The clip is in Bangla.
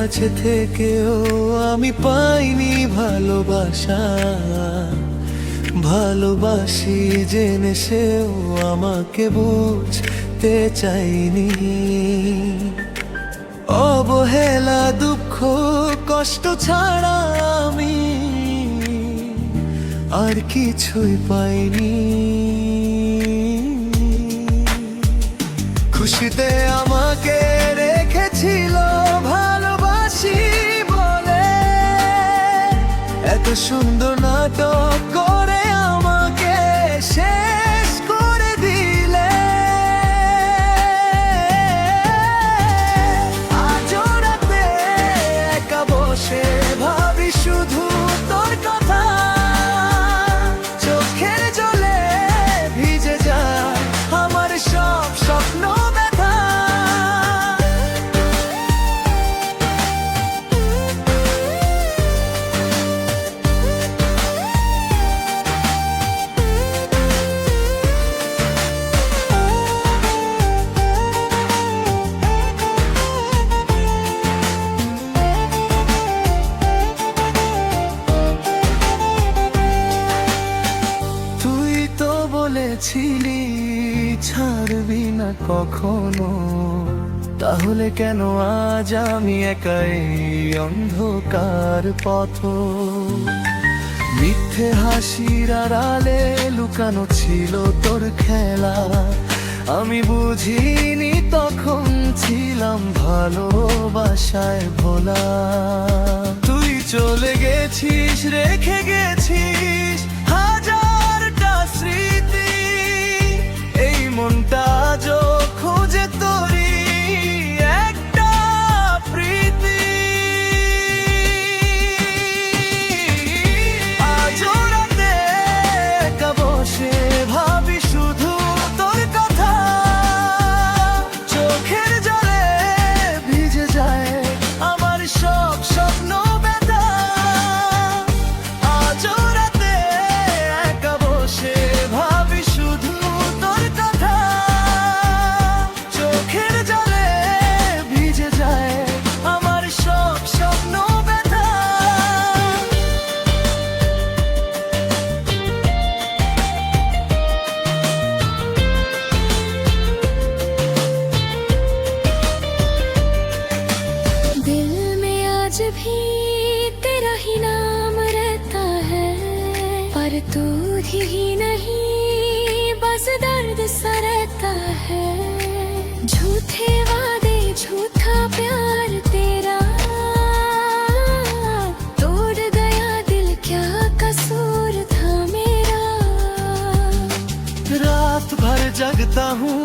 কাছে থেকেও আমি পাইনি ভালোবাসা, ভালোবাসি জেনে সেও আমাকে বুঝতে চাইনি। অবহেলা দুঃখ কষ্ট ছাড়া আমি আর কিছুই পাইনি। খুশিতে আমাকে রেখেছিল ভালোবাসি বলে, এত সুন্দর নাটক করে আমাকে শেষ করে দিলে। আজ রাতে একা বসে ভাবি শুধু তোর কথা, চোখের জলে ভিজে যায় আমার সব স্বপ্ন। ছিলি ছাড়বি না কখনো, তাহলে কেন আজ আমি একাই অন্ধকার পথ। মিথ্যে হাসির আড়ালে লুকানো ছিল তোর খেলা, আমি বুঝিনি তখন ছিলাম ভালোবাসায় ভোলা। তুই চলে গেছিস রেখে গেছিস হাজারটা স্মৃতি, এই মনটা আজও খুঁজে তোরি একটা প্রীতি। আজ রাতে একা বসে ভাবি শুধু তোর কথা, চোখের জলে ভিজে যায় আমার সব স্বপ্ন ব্যথা। আজ রাতে একা বসে ভাবি শুধু তোর কথা, চোখের জলে ভিজে যায় আমার সব স্বপ্ন ব্যথা। दिल में आज भी तेरा ही नाम रहता है, पर तू ही नहीं बस दर्द सा रहता है। झूठे वादे झूठा प्यार तेरा तोड़ गया दिल, क्या कसूर था मेरा। रात भर जगता हूँ